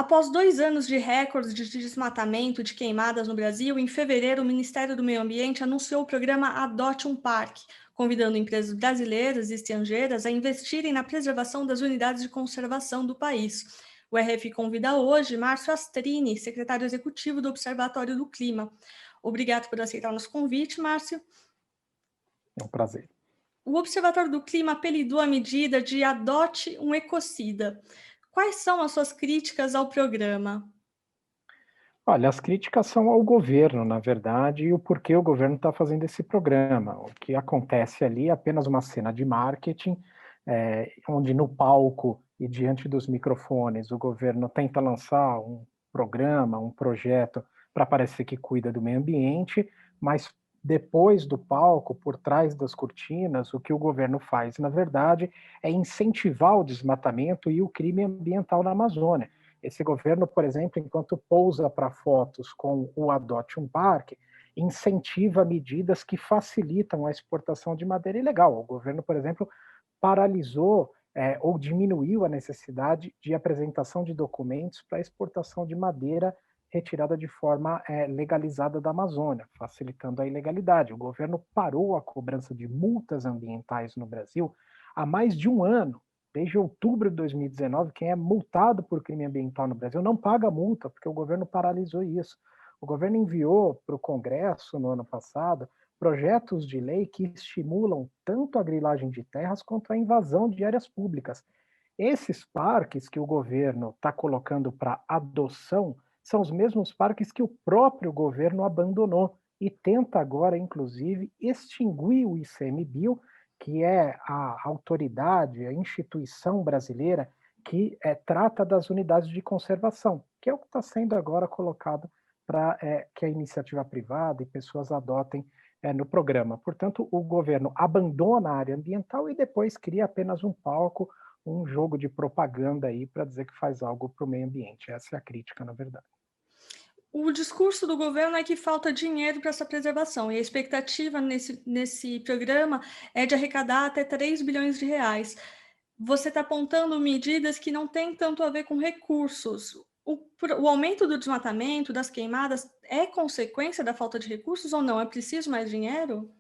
Após 2 anos de recordes de desmatamento, de queimadas no Brasil, em fevereiro, o Ministério do Meio Ambiente anunciou o programa Adote um Parque, convidando empresas brasileiras e estrangeiras a investirem na preservação das unidades de conservação do país. O RF convida hoje Márcio Astrini, secretário executivo do Observatório do Clima. Obrigado por aceitar o nosso convite, Márcio. É um prazer. O Observatório do Clima apelidou a medida de Adote um Ecocida. Quais são as suas críticas ao programa? Olha, as críticas são ao governo, na verdade, e o porquê o governo está fazendo esse programa. O que acontece ali é apenas uma cena de marketing, onde no palco e diante dos microfones o governo tenta lançar um programa, um projeto para parecer que cuida do meio ambiente, mas depois do palco, por trás das cortinas, o que o governo faz, na verdade, é incentivar o desmatamento e o crime ambiental na Amazônia. Esse governo, por exemplo, enquanto pousa para fotos com o Adote um Parque, incentiva medidas que facilitam a exportação de madeira ilegal. O governo, por exemplo, paralisou ou diminuiu a necessidade de apresentação de documentos para exportação de madeira retirada de forma legalizada da Amazônia, facilitando a ilegalidade. O governo parou a cobrança de multas ambientais no Brasil há mais de um ano. Desde outubro de 2019, quem é multado por crime ambiental no Brasil não paga multa, porque o governo paralisou isso. O governo enviou para o Congresso, no ano passado, projetos de lei que estimulam tanto a grilagem de terras quanto a invasão de áreas públicas. Esses parques que o governo está colocando para adoção são os mesmos parques que o próprio governo abandonou e tenta agora, inclusive, extinguir o ICMBio, que é a autoridade, a instituição brasileira que trata das unidades de conservação, que é o que está sendo agora colocado para que a iniciativa privada e pessoas adotem no programa. Portanto, o governo abandona a área ambiental e depois cria apenas um palco, um jogo de propaganda aí para dizer que faz algo para o meio ambiente. Essa é a crítica, na verdade. O discurso do governo é que falta dinheiro para essa preservação, e a expectativa nesse programa é de arrecadar até 3 bilhões de reais. Você está apontando medidas que não têm tanto a ver com recursos. O aumento do desmatamento, das queimadas, é consequência da falta de recursos ou não? É preciso mais dinheiro?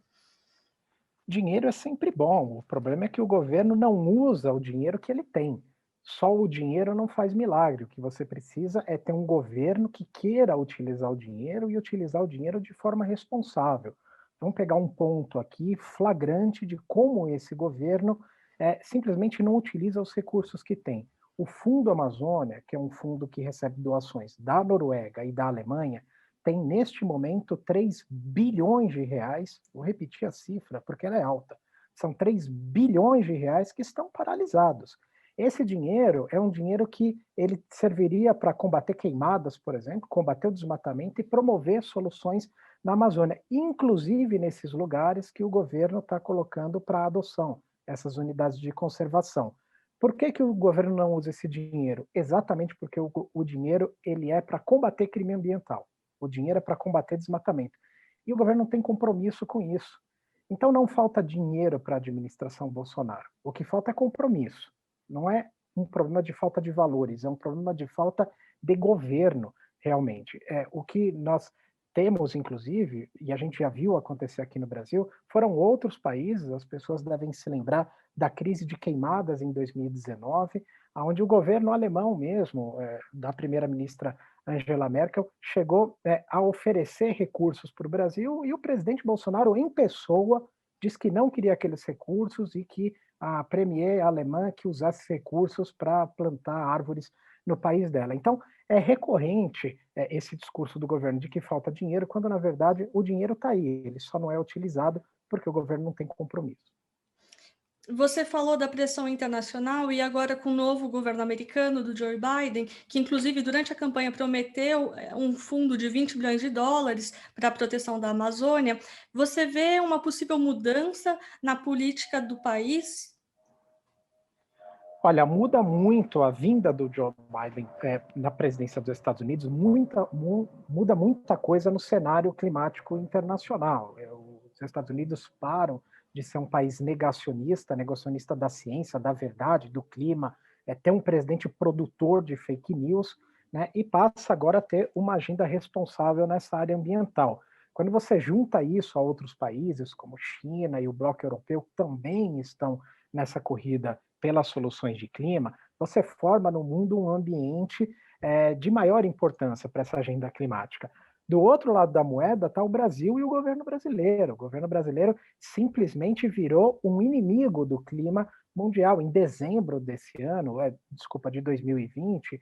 Dinheiro é sempre bom, o problema é que o governo não usa o dinheiro que ele tem. Só o dinheiro não faz milagre, o que você precisa é ter um governo que queira utilizar o dinheiro e utilizar o dinheiro de forma responsável. Vamos pegar um ponto aqui flagrante de como esse governo simplesmente não utiliza os recursos que tem. O Fundo Amazônia, que é um fundo que recebe doações da Noruega e da Alemanha, tem neste momento 3 bilhões de reais, vou repetir a cifra porque ela é alta, são 3 bilhões de reais que estão paralisados. Esse dinheiro é um dinheiro que ele serviria para combater queimadas, por exemplo, combater o desmatamento e promover soluções na Amazônia, inclusive nesses lugares que o governo está colocando para adoção, essas unidades de conservação. Por que o governo não usa esse dinheiro? Exatamente porque o dinheiro ele é para combater crime ambiental. O dinheiro é para combater desmatamento. E o governo não tem compromisso com isso. Então não falta dinheiro para a administração Bolsonaro. O que falta é compromisso. Não é um problema de falta de valores, é um problema de falta de governo, realmente. O que nós temos, inclusive, e a gente já viu acontecer aqui no Brasil, foram outros países, as pessoas devem se lembrar da crise de queimadas em 2019, onde o governo alemão mesmo, da primeira-ministra Angela Merkel, chegou a oferecer recursos para o Brasil e o presidente Bolsonaro, em pessoa, disse que não queria aqueles recursos e que a premier alemã que usasse recursos para plantar árvores no país dela. Então, é recorrente esse discurso do governo de que falta dinheiro, quando na verdade o dinheiro está aí, ele só não é utilizado porque o governo não tem compromisso. Você falou da pressão internacional e agora com o novo governo americano do Joe Biden, que inclusive durante a campanha prometeu um fundo de 20 bilhões de dólares para a proteção da Amazônia, você vê uma possível mudança na política do país? Olha, muda muito a vinda do Joe Biden na presidência dos Estados Unidos, muda muita coisa no cenário climático internacional. Os Estados Unidos param de ser um país negacionista da ciência, da verdade, do clima, ter um presidente produtor de fake news, né, e passa agora a ter uma agenda responsável nessa área ambiental. Quando você junta isso a outros países, como China e o bloco europeu, que também estão nessa corrida pelas soluções de clima, você forma no mundo um ambiente de maior importância para essa agenda climática. Do outro lado da moeda está o Brasil e o governo brasileiro. O governo brasileiro simplesmente virou um inimigo do clima mundial. Em dezembro desse ano, desculpa, de 2020,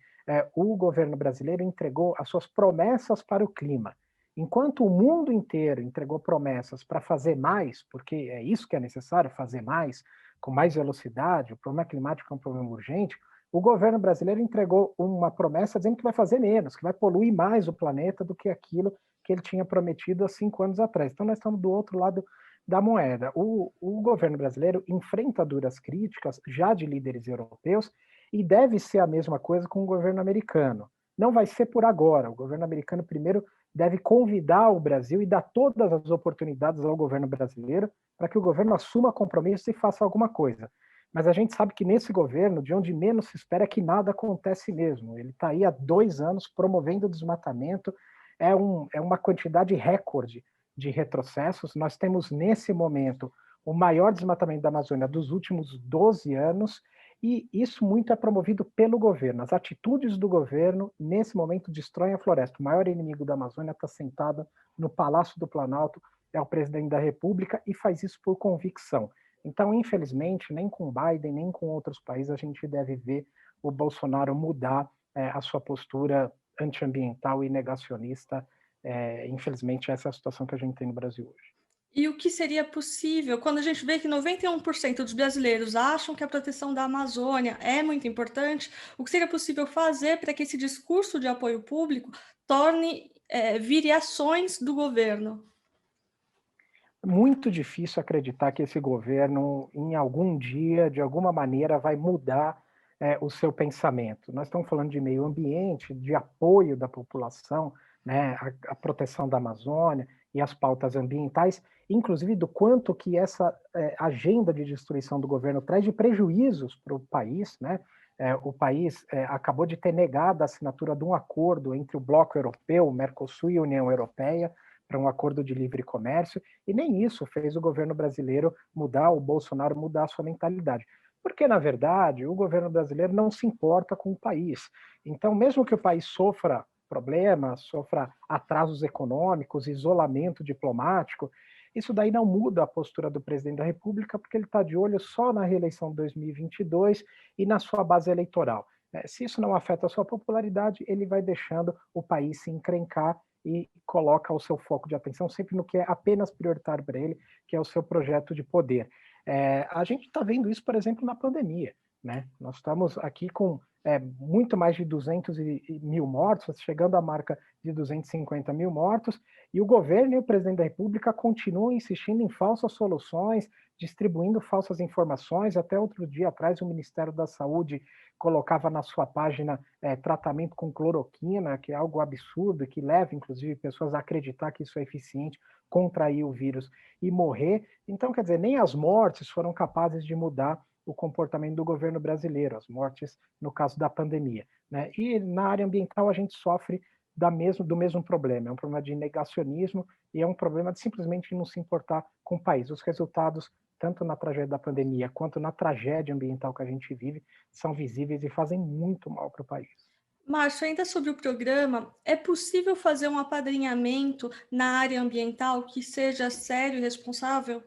o governo brasileiro entregou as suas promessas para o clima. Enquanto o mundo inteiro entregou promessas para fazer mais, porque é isso que é necessário, fazer mais, com mais velocidade, o problema climático é um problema urgente, o governo brasileiro entregou uma promessa dizendo que vai fazer menos, que vai poluir mais o planeta do que aquilo que ele tinha prometido há 5 anos atrás. Então, nós estamos do outro lado da moeda. O governo brasileiro enfrenta duras críticas, já de líderes europeus, e deve ser a mesma coisa com o governo americano. Não vai ser por agora. O governo americano, primeiro, deve convidar o Brasil e dar todas as oportunidades ao governo brasileiro para que o governo assuma compromisso e faça alguma coisa. Mas a gente sabe que nesse governo, de onde menos se espera, é que nada acontece mesmo. Ele está aí há 2 anos promovendo o desmatamento, é uma quantidade recorde de retrocessos. Nós temos, nesse momento, o maior desmatamento da Amazônia dos últimos 12 anos, e isso muito é promovido pelo governo. As atitudes do governo, nesse momento, destroem a floresta. O maior inimigo da Amazônia está sentado no Palácio do Planalto, é o presidente da República, e faz isso por convicção. Então, infelizmente, nem com Biden, nem com outros países, a gente deve ver o Bolsonaro mudar a sua postura antiambiental e negacionista. Infelizmente, essa é a situação que a gente tem no Brasil hoje. E o que seria possível quando a gente vê que 91% dos brasileiros acham que a proteção da Amazônia é muito importante? O que seria possível fazer para que esse discurso de apoio público vire ações do governo? Muito difícil acreditar que esse governo, em algum dia, de alguma maneira, vai mudar o seu pensamento. Nós estamos falando de meio ambiente, de apoio da população, né, a proteção da Amazônia e as pautas ambientais, inclusive do quanto que essa agenda de destruição do governo traz de prejuízos para o país, né? O país acabou de ter negado a assinatura de um acordo entre o Bloco Europeu, o Mercosul e a União Europeia, para um acordo de livre comércio, e nem isso fez o governo brasileiro mudar, o Bolsonaro mudar a sua mentalidade. Porque, na verdade, o governo brasileiro não se importa com o país. Então, mesmo que o país sofra problemas, sofra atrasos econômicos, isolamento diplomático, isso daí não muda a postura do presidente da República, porque ele está de olho só na reeleição de 2022 e na sua base eleitoral. Se isso não afeta a sua popularidade, ele vai deixando o país se encrencar e coloca o seu foco de atenção sempre no que é apenas prioritário para ele, que é o seu projeto de poder. A gente está vendo isso, por exemplo, na pandemia. Né? Nós estamos aqui com muito mais de 200 mil mortos, chegando à marca de 250 mil mortos, e o governo e o presidente da República continuam insistindo em falsas soluções, distribuindo falsas informações. Até outro dia atrás, o Ministério da Saúde colocava na sua página tratamento com cloroquina, que é algo absurdo, que leva, inclusive, pessoas a acreditar que isso é eficiente, contrair o vírus e morrer. Então, quer dizer, nem as mortes foram capazes de mudar o comportamento do governo brasileiro, as mortes no caso da pandemia. Né? E na área ambiental a gente sofre do mesmo problema, é um problema de negacionismo e é um problema de simplesmente não se importar com o país. Os resultados, tanto na tragédia da pandemia quanto na tragédia ambiental que a gente vive, são visíveis e fazem muito mal para o país. Márcio, ainda sobre o programa, é possível fazer um apadrinhamento na área ambiental que seja sério e responsável?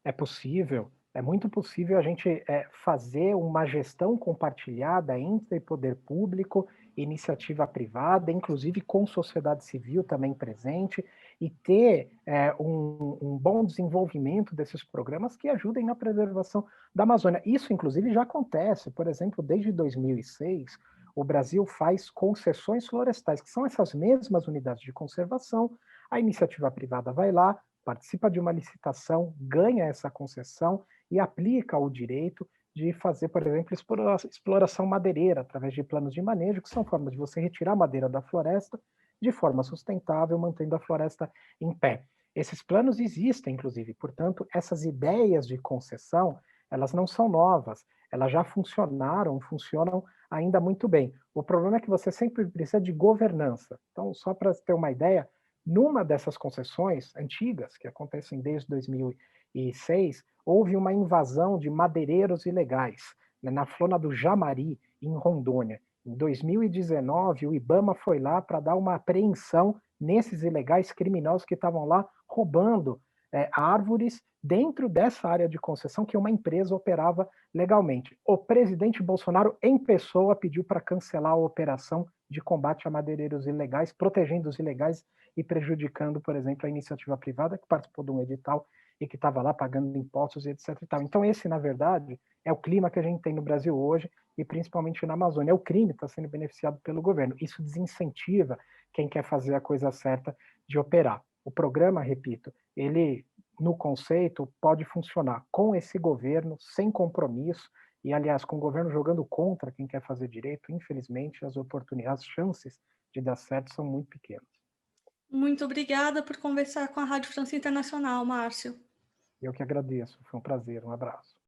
É possível, é muito possível a gente fazer uma gestão compartilhada entre poder público, iniciativa privada, inclusive com sociedade civil também presente, e ter um bom desenvolvimento desses programas que ajudem na preservação da Amazônia. Isso, inclusive, já acontece. Por exemplo, desde 2006, o Brasil faz concessões florestais, que são essas mesmas unidades de conservação. A iniciativa privada vai lá, participa de uma licitação, ganha essa concessão e aplica o direito de fazer, por exemplo, exploração madeireira, através de planos de manejo, que são formas de você retirar madeira da floresta de forma sustentável, mantendo a floresta em pé. Esses planos existem, inclusive, portanto, essas ideias de concessão, elas não são novas, elas já funcionaram, funcionam ainda muito bem. O problema é que você sempre precisa de governança. Então, só para ter uma ideia, numa dessas concessões antigas, que acontecem desde 2006, houve uma invasão de madeireiros ilegais, né, na Flona do Jamari, em Rondônia. Em 2019, o IBAMA foi lá para dar uma apreensão nesses ilegais criminosos que estavam lá roubando árvores dentro dessa área de concessão que uma empresa operava legalmente. O presidente Bolsonaro, em pessoa, pediu para cancelar a operação de combate a madeireiros ilegais, protegendo os ilegais e prejudicando, por exemplo, a iniciativa privada que participou de um edital e que estava lá pagando impostos e etc. E tal. Então, esse, na verdade, é o clima que a gente tem no Brasil hoje e principalmente na Amazônia. O crime está sendo beneficiado pelo governo. Isso desincentiva quem quer fazer a coisa certa de operar. O programa, repito, ele, no conceito, pode funcionar com esse governo, sem compromisso, e, aliás, com o governo jogando contra quem quer fazer direito, infelizmente, as oportunidades, as chances de dar certo são muito pequenas. Muito obrigada por conversar com a Rádio França Internacional, Márcio. Eu que agradeço, foi um prazer, um abraço.